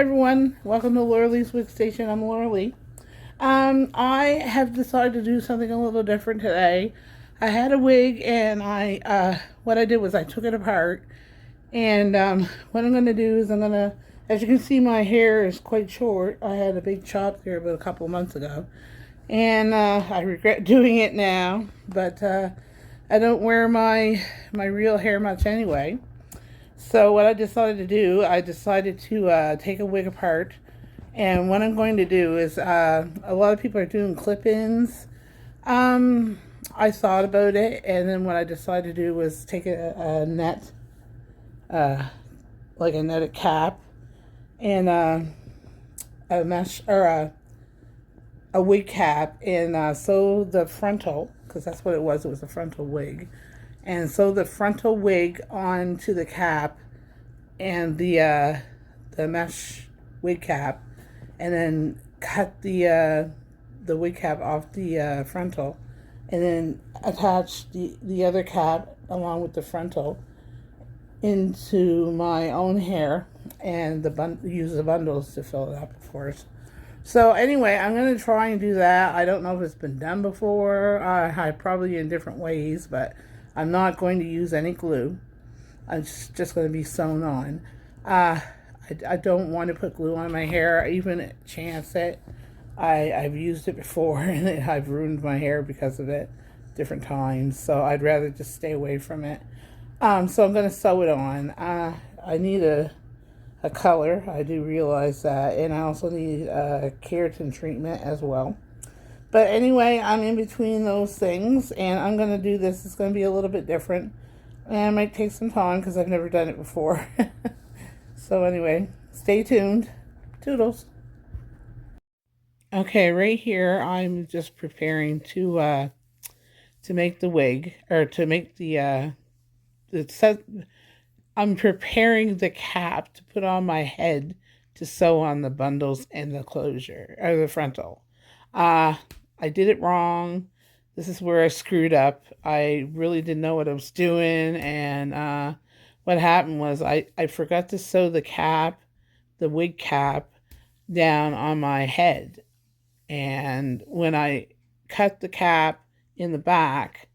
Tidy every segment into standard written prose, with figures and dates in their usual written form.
everyone, welcome to Laura Lee's Wig Station. I'm Laura Lee. I have decided to do something a little different today. I had a wig, and what I did was I took it apart, and what I'm going to do is as you can see, my hair is quite short. I had a big chop there about a couple of months ago, and I regret doing it now, but I don't wear my real hair much anyway. So what I decided to do, I decided to take a wig apart, and what I'm going to do is, a lot of people are doing clip-ins. I thought about it, and then what I decided to do was take a net, uh, like a netted cap, and a mesh or a wig cap, and sew the frontal, because that's what it was. It was a frontal wig, and sew the frontal wig onto the cap and the mesh wig cap, and then cut the wig cap off the frontal, and then attach the other cap along with the frontal into my own hair, and use the bundles to fill it up, of course. So anyway, I'm going to try and do that. I don't know if it's been done before. I probably in different ways, but I'm not going to use any glue. It's just going to be sewn on. I don't want to put glue on my hair, even chance it. I've used it before, and I've ruined my hair because of it different times. So I'd rather just stay away from it. So I'm going to sew it on. I need a color. I do realize that. And I also need a keratin treatment as well. But anyway, I'm in between those things, and I'm going to do this. It's going to be a little bit different. And it might take some time because I've never done it before. So anyway, stay tuned. Toodles. Okay, right here I'm just preparing to make the wig, or to make it says I'm preparing the cap to put on my head to sew on the bundles and the closure, or the frontal. I did it wrong. This is where I screwed up. I really didn't know what I was doing, and what happened was I forgot to sew the wig cap, down on my head. And when I cut the cap in the back,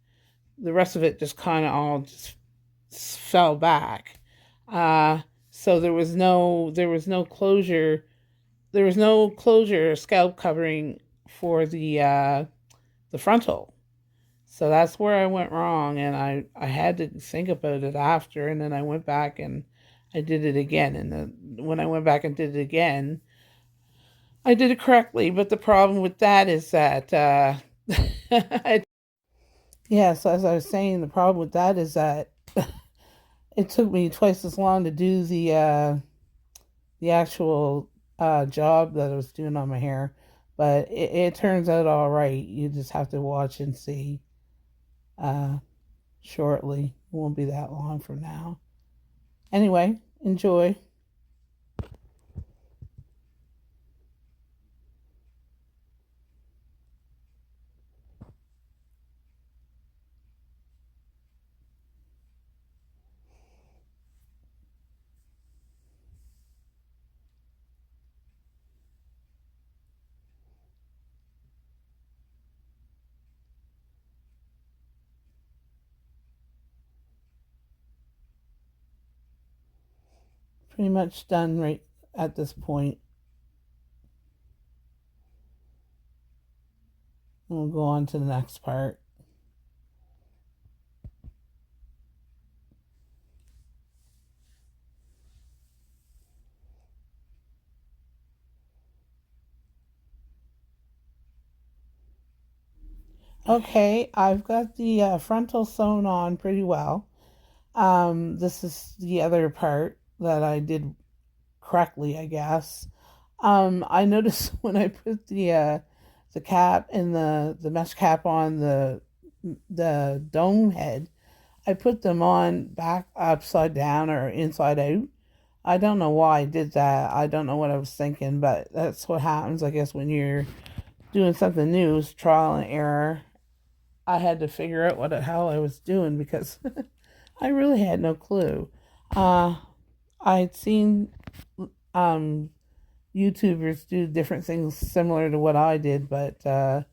the rest of it just kind of all just fell back. So there was no closure. There was no closure scalp covering for the frontal. So that's where I went wrong, and I had to think about it after, and then I went back and I did it again. And then when I went back and did it again, I did it correctly. But the problem with that is that, yes, as I was saying, the problem with that is that it took me twice as long to do the actual job that I was doing on my hair. But it turns out all right. You just have to watch and see uh, shortly. It won't be that long from now. Anyway, enjoy. Pretty much done right at this point. We'll go on to the next part. Okay, I've got the frontal sewn on pretty well. This is the other part that I did correctly, I guess. I noticed when I put the cap and the mesh cap on the dome head, I put them on back upside down or inside out. I don't know why I did that. I don't know what I was thinking, but that's what happens, I guess, when you're doing something new. It's trial and error. I had to figure out what the hell I was doing because I really had no clue. Uh, I'd seen um, YouTubers do different things similar to what I did, but I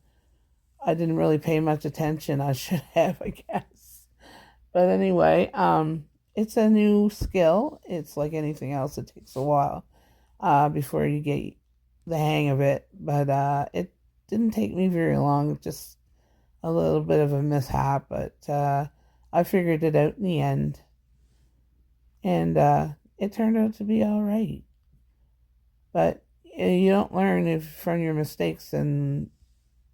didn't really pay much attention. I should have, I guess. But anyway, it's a new skill. It's like anything else, it takes a while before you get the hang of it. But it didn't take me very long, just a little bit of a mishap. But I figured it out in the end. And it turned out to be all right. But you don't learn if from your mistakes, and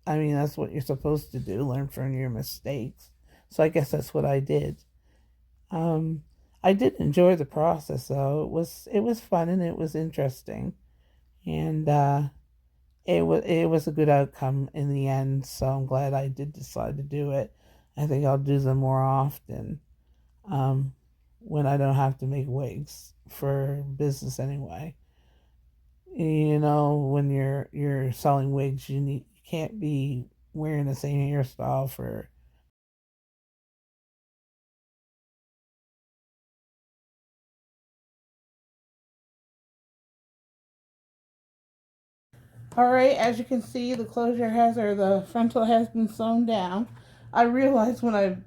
I mean that's what you're supposed to do, learn from your mistakes. So I guess that's what I did. Um, I did enjoy the process though. It was fun and it was interesting, and it was a good outcome in the end. So I'm glad I did decide to do it. I think I'll do them more often um, when I don't have to make wigs for business anyway. When you're selling wigs, you can't be wearing the same hairstyle for. All right, as you can see, the closure has, or the frontal has been sewn down. I realized when I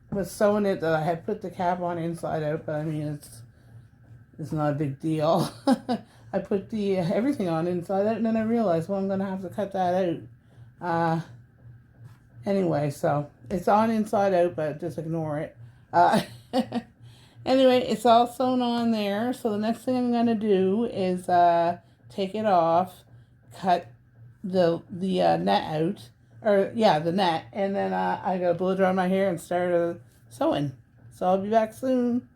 was sewing it that I had put the cap on inside out, but I mean it's not a big deal. I put the everything on inside out, and then I realized, well, I'm gonna have to cut that out. Uh, anyway, so it's on inside out, but just ignore it. Uh, anyway, it's all sewn on there. So the next thing I'm gonna do is take it off, cut the net out, or yeah, the net, and then I gotta blow dry my hair and start sewing. So I'll be back soon.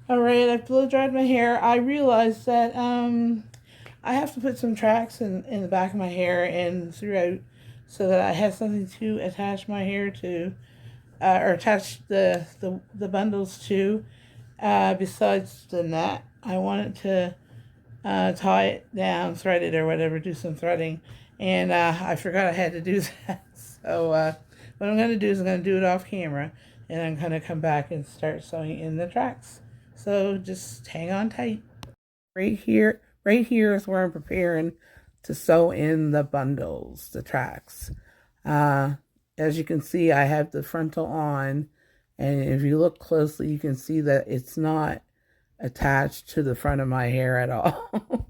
All right, I've blow dried my hair. I realized that I have to put some tracks in the back of my hair and throughout, so that I have something to attach my hair to, or attach the bundles to. Besides the net, I wanted to tie it down, thread it or whatever, do some threading. And I forgot I had to do that. So what I'm going to do is I'm going to do it off camera. And I'm going to come back and start sewing in the tracks. So just hang on tight. Right here is where I'm preparing to sew in the bundles, the tracks. As you can see, I have the frontal on. And if you look closely, you can see that it's not attached to the front of my hair at all.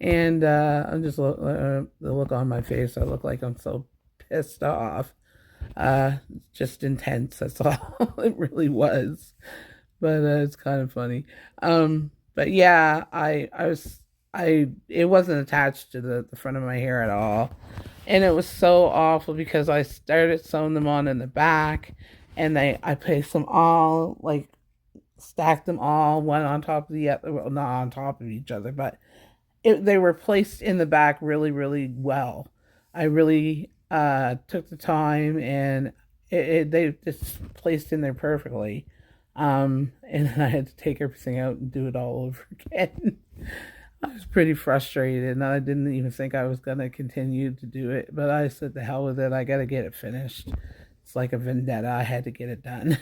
And I'm just the look on my face. I look like I'm so pissed off. Just intense. That's all it really was. But it's kind of funny. But yeah, it wasn't attached to the front of my hair at all. And it was so awful because I started sewing them on in the back, and I placed them all, like, stacked them all one on top of the other, well, not on top of each other, but they were placed in the back really, really well. I really took the time, and they just placed in there perfectly. And then I had to take everything out and do it all over again. I was pretty frustrated, and I didn't even think I was going to continue to do it, but I said, the hell with it, I got to get it finished. It's like a vendetta. I had to get it done.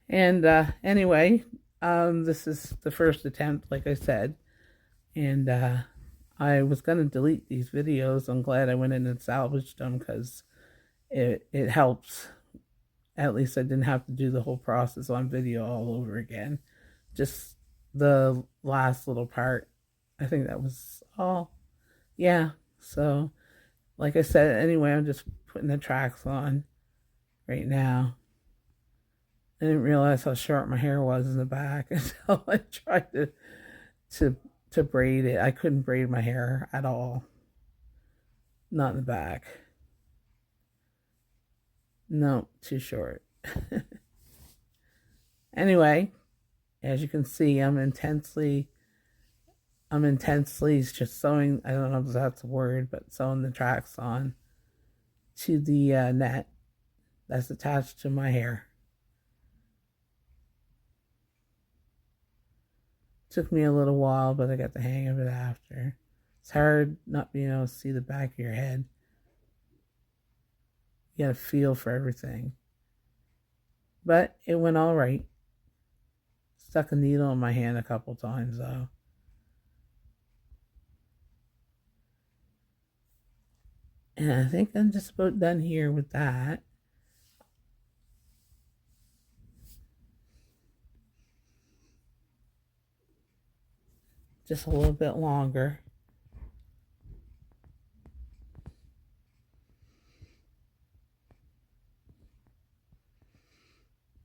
And anyway, this is the first attempt, like I said. And I was going to delete these videos. I'm glad I went in and salvaged them because it helps. At least I didn't have to do the whole process on video all over again. Just the last little part. I think that was all. Yeah. So, like I said, anyway, I'm just putting the tracks on right now. I didn't realize how short my hair was in the back until I tried to braid it. I couldn't braid my hair at all. Not in the back. No, too short. Anyway, as you can see, I'm intensely just sewing, I don't know if that's a word, but sewing the tracks on to the net that's attached to my hair. Took me a little while, but I got the hang of it after. It's hard not being able to see the back of your head. You gotta feel for everything. But it went all right. Stuck a needle in my hand a couple times though. And I think I'm just about done here with that. Just a little bit longer.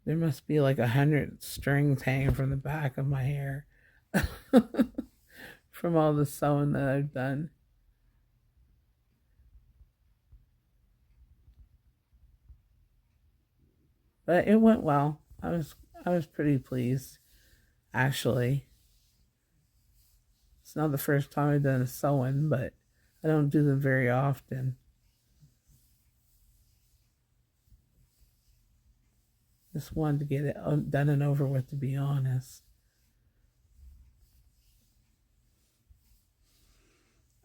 There must be like 100 strings hanging from the back of my hair from all the sewing that I've done. But it went well. I was pretty pleased, actually. It's not the first time I've done a sewing, but I don't do them very often. Just wanted to get it done and over with, to be honest.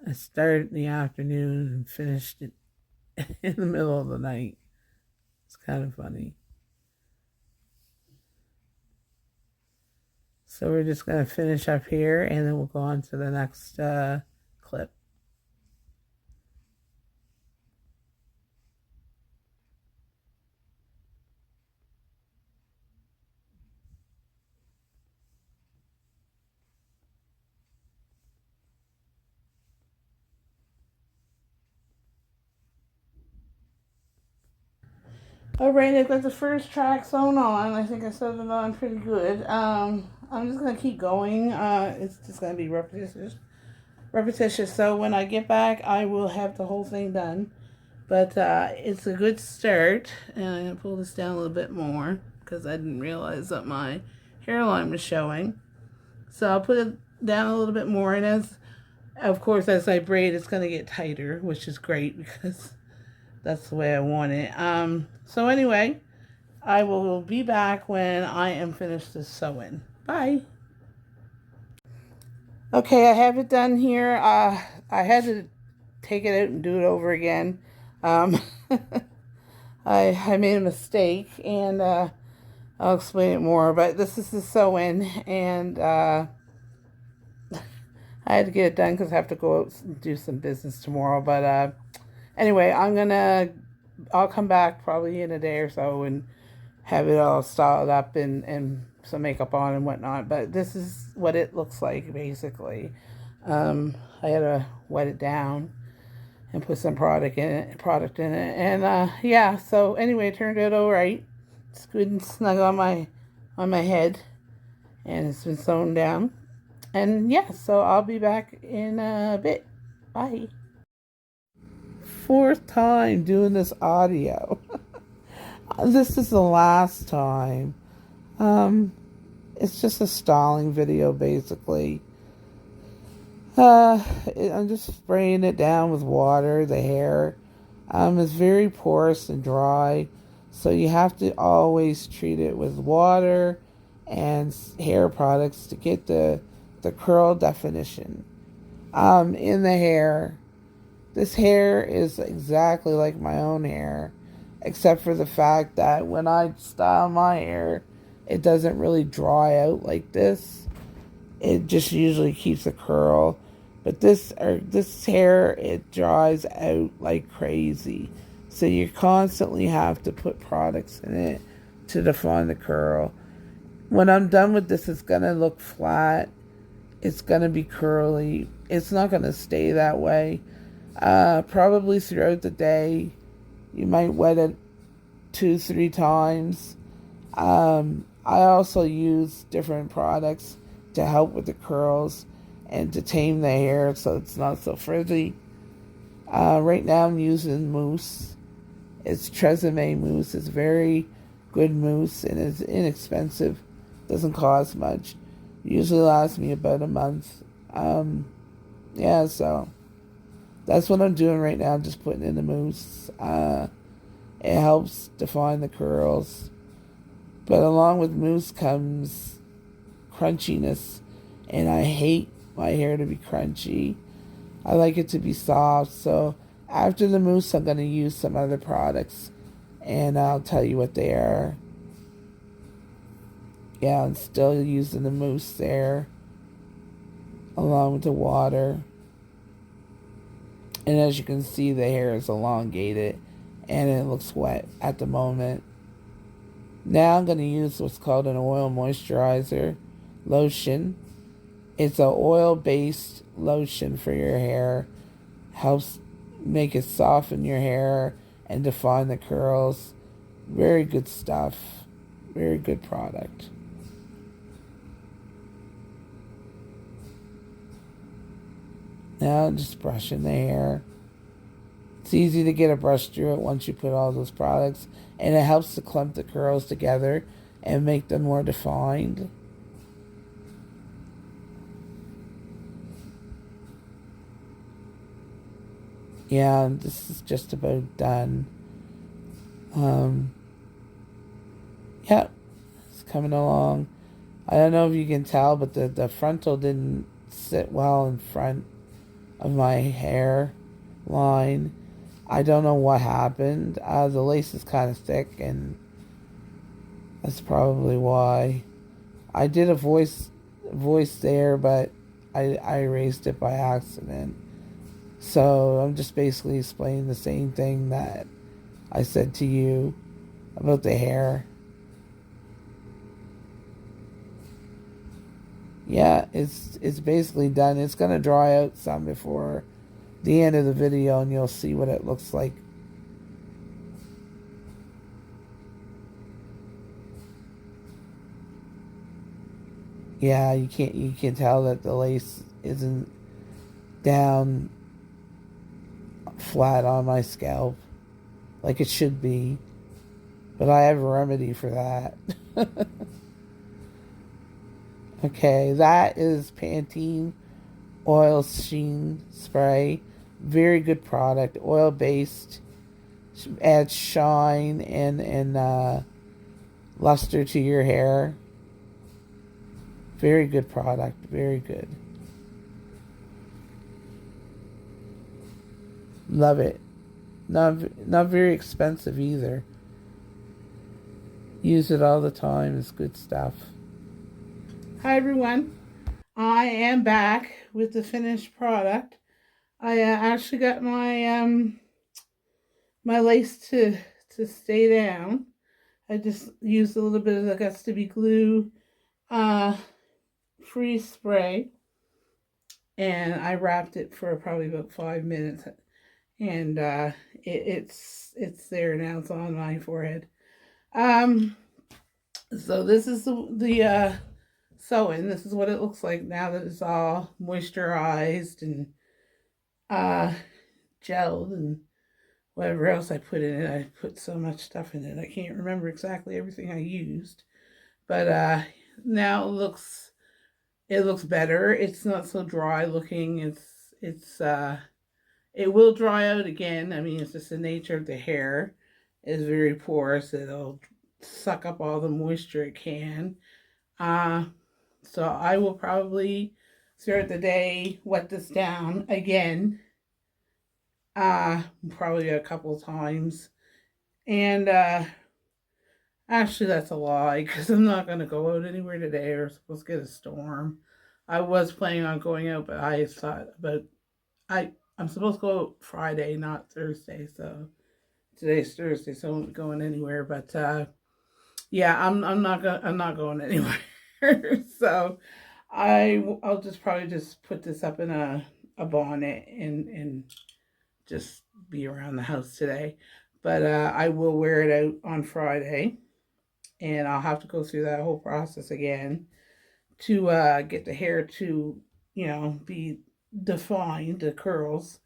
I started in the afternoon and finished it in the middle of the night. It's kind of funny. So we're just going to finish up here and then we'll go on to the next clip. All right, I've got the first track sewn on. I think I sewed it on pretty good. I'm just gonna keep going. It's just gonna be repetitious. So when I get back, I will have the whole thing done. But it's a good start. And I'm gonna pull this down a little bit more because I didn't realize that my hairline was showing. So I'll put it down a little bit more, and of course, as I braid, it's gonna get tighter, which is great because that's the way I want it. So anyway, I will be back when I am finished the sewing. Bye. Okay, I have it done here. I had to take it out and do it over again. Um, I made a mistake, and I'll explain it more. But this is the sewing, and I had to get it done because I have to go out and do some business tomorrow. But anyway, I'll come back probably in a day or so and have it all styled up and some makeup on and whatnot. But this is what it looks like basically. I had to wet it down and put some product in it, and yeah. So anyway, it turned out all right. It's good and snug on my head, and it's been sewn down. And yeah, so I'll be back in a bit. Bye. Fourth time doing this audio. This is the last time. Um, it's just a styling video, basically. I'm just spraying it down with water. The hair, is very porous and dry, so you have to always treat it with water and hair products to get the curl definition. In the hair, this hair is exactly like my own hair, except for the fact that when I style my hair, it doesn't really dry out like this. It just usually keeps a curl. But this hair, it dries out like crazy. So you constantly have to put products in it to define the curl. When I'm done with this, it's going to look flat. It's going to be curly. It's not going to stay that way. Probably throughout the day, you might wet it 2-3 times. I also use different products to help with the curls and to tame the hair so it's not so frizzy. Right now I'm using mousse. It's Tresemme mousse. It's very good mousse and it's inexpensive. Doesn't cost much. Usually lasts me about a month. Yeah, so that's what I'm doing right now. I'm just putting in the mousse. It helps define the curls. But along with mousse comes crunchiness. And I hate my hair to be crunchy. I like it to be soft. So after the mousse, I'm going to use some other products. And I'll tell you what they are. Yeah, I'm still using the mousse there. Along with the water. And as you can see, the hair is elongated and it looks wet at the moment. Now I'm going to use what's called an oil moisturizer lotion. It's an oil-based lotion for your hair. Helps make it soften your hair and define the curls. Very good stuff. Very good product. Now I'm just brushing the hair. It's easy to get a brush through it once you put all those products, and it helps to clump the curls together and make them more defined. Yeah, this is just about done. Yeah, it's coming along. I don't know if you can tell, but the frontal didn't sit well in front of my hair line. I don't know what happened. The lace is kind of thick, and that's probably why. I did a voice there, but I erased it by accident. So I'm just basically explaining the same thing that I said to you about the hair. Yeah, it's basically done. It's gonna dry out some before the end of the video, and you'll see what it looks like. Yeah, you can tell that the lace isn't down flat on my scalp like it should be, but I have a remedy for that. Okay, that is Pantene Oil Sheen Spray. Very good product, oil based, adds shine and luster to your hair. Very good product, very good. Love it. Not very expensive either. Use it all the time. It's good stuff. Hi everyone. I am back with the finished product. I actually got my lace to stay down. I just used a little bit of the Guts to Be Glue uh, free spray, and I wrapped it for probably about 5 minutes, and it's there now. It's on my forehead. Um, so this is the sewing. This is what it looks like now that it's all moisturized and uh gelled and whatever else I put in it. I put so much stuff in it. I can't remember exactly everything I used. But now it looks better. It's not so dry looking. It's it will dry out again. I mean, it's just the nature of the hair. It's very porous. It'll suck up all the moisture it can. Uh so I will probably start the day, wet this down again. Probably a couple times. And actually, that's a lie because I'm not going to go out anywhere today. We're supposed to get a storm. I was planning on going out, but I thought about I'm supposed to go out Friday, not Thursday. So today's Thursday, so I won't be going anywhere. But yeah, I'm not going anywhere. So I'll just probably just put this up in a bonnet and just be around the house today. But I will wear it out on Friday, and I'll have to go through that whole process again to get the hair to, be defined, the curls.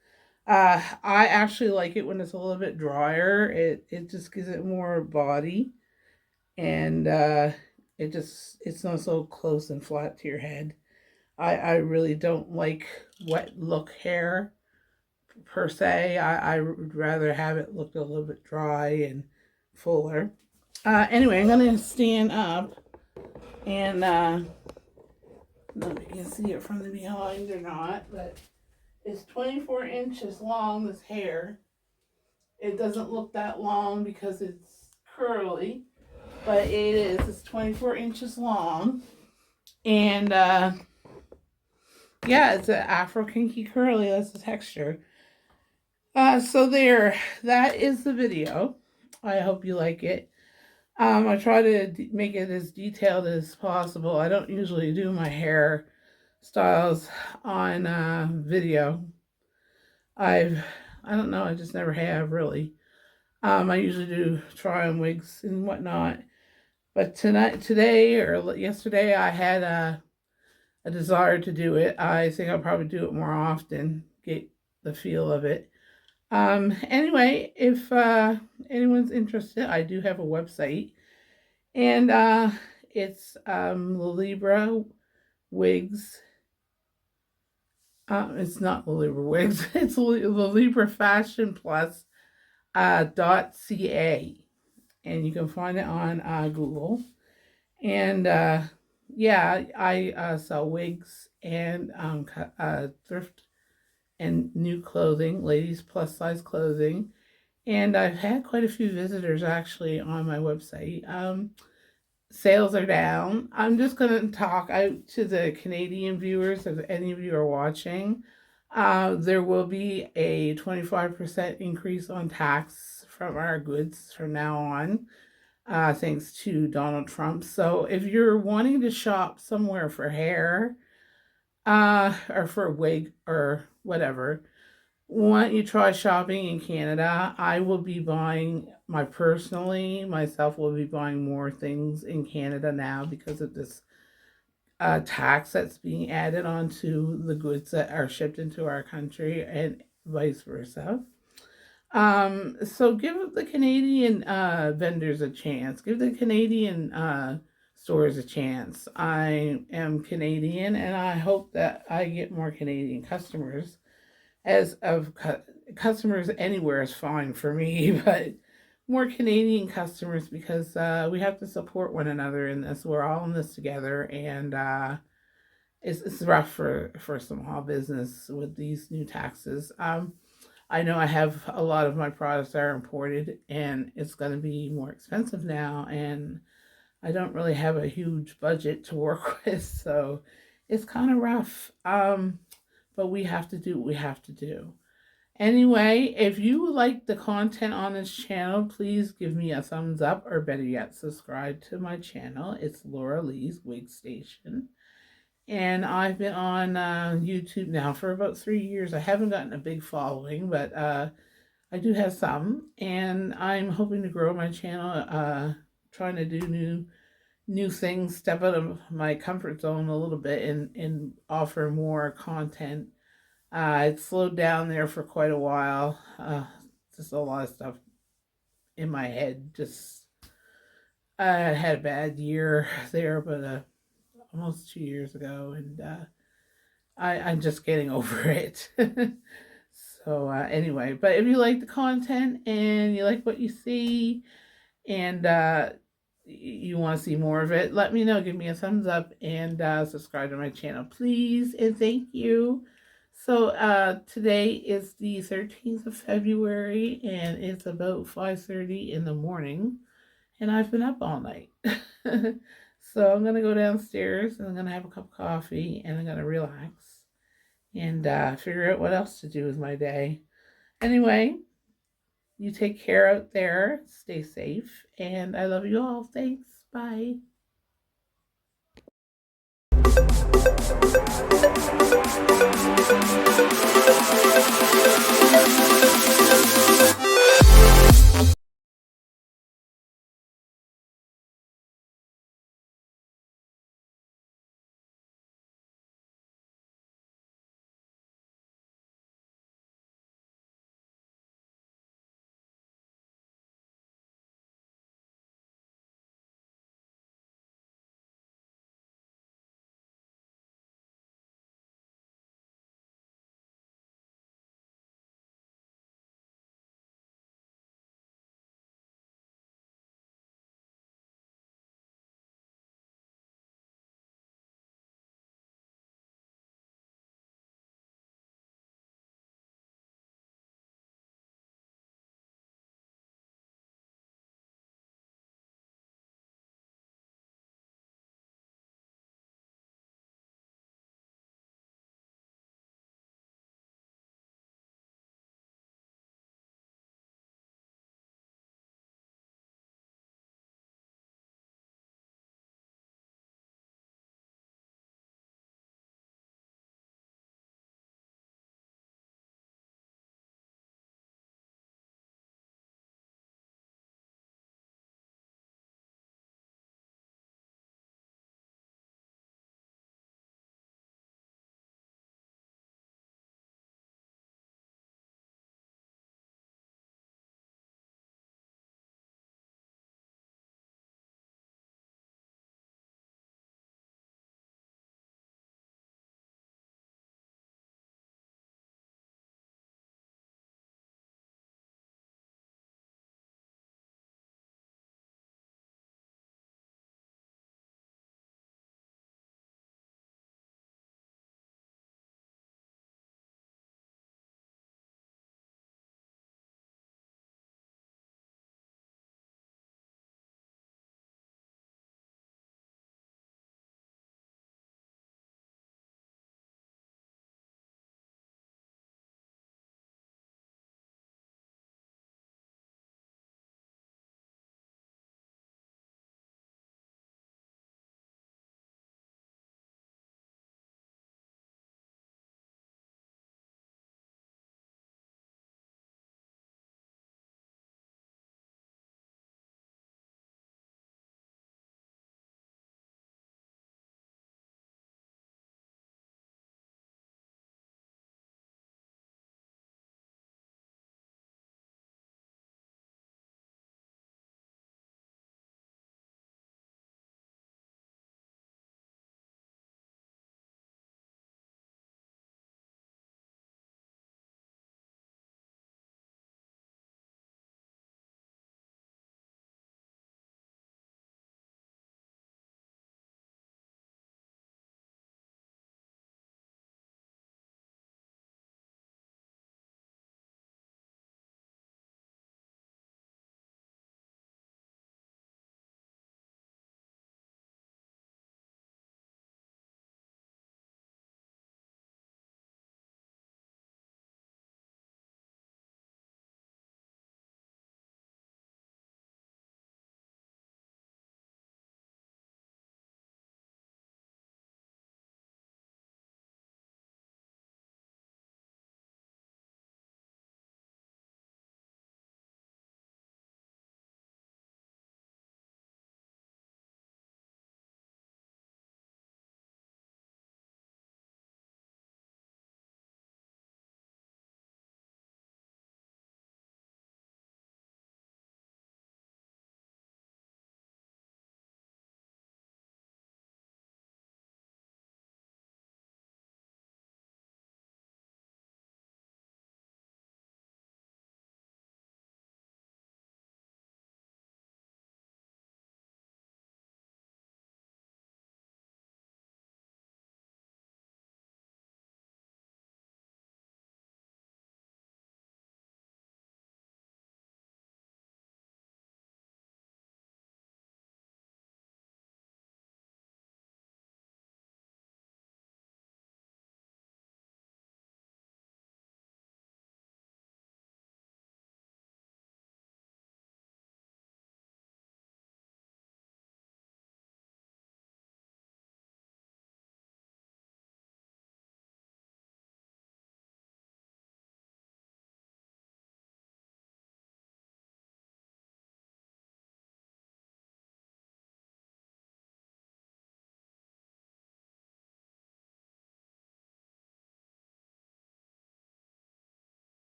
I actually like it when it's a little bit drier. It just gives it more body, and it's not so close and flat to your head. I really don't like wet look hair per se. I would rather have it look a little bit dry and fuller. Anyway, I'm gonna stand up and I don't know if you can see it from the behind or not, but it's 24 inches long, this hair. It doesn't look that long because it's curly, but it is. It's 24 inches long. And yeah, it's an Afro kinky curly. That's the texture. So there, that is the video. I hope you like it. I try to make it as detailed as possible. I don't usually do my hair styles on video. I've, I don't know, I just never have really. I usually do try on wigs and whatnot. But today, or yesterday, I had a desire to do it. I think I'll probably do it more often, get the feel of it. Anyway, if anyone's interested, I do have a website, and it's the Libra Wigs. It's not the Libra Wigs. It's the Libra Fashion Plus .ca, and you can find it on Google. And yeah, I sell wigs and thrift and new clothing, ladies plus size clothing. And I've had quite a few visitors actually on my website. Sales are down. I'm just going to talk out to the Canadian viewers, if any of you are watching. There will be a 25% increase on tax from our goods from now on, thanks to Donald Trump. So if you're wanting to shop somewhere for hair, or for a wig or whatever, why don't you try shopping in Canada? I will be buying myself will be buying more things in Canada now because of this tax that's being added onto the goods that are shipped into our country and vice versa. So give the Canadian vendors a chance. Give the Canadian stores a chance. I am Canadian, and I hope that I get more Canadian customers. As of customers anywhere is fine for me, but more Canadian customers because we have to support one another in this. We're all in this together, and it's rough for small business with these new taxes. I know I have a lot of my products are imported, and it's going to be more expensive now, and I don't really have a huge budget to work with, so it's kind of rough. But we have to do what we have to do. Anyway, if you like the content on this channel, please give me a thumbs up, or better yet, subscribe to my channel. It's Laura Lee's Wig Station. And I've been on YouTube now for about 3 years. I haven't gotten a big following, but I do have some. And I'm hoping to grow my channel, trying to do new things, step out of my comfort zone a little bit, and offer more content. It slowed down there for quite a while. Just a lot of stuff in my head. Just I had a bad year there, but almost 2 years ago, and I'm just getting over it. So anyway, but if you like the content and you like what you see, and you want to see more of it, let me know. Give me a thumbs up and subscribe to my channel, please, and thank you. So today is the 13th of February, and it's about 5:30 in the morning, and I've been up all night. So I'm going to go downstairs, and I'm going to have a cup of coffee, and I'm going to relax and figure out what else to do with my day. Anyway, you take care out there, stay safe, and I love you all. Thanks. Bye.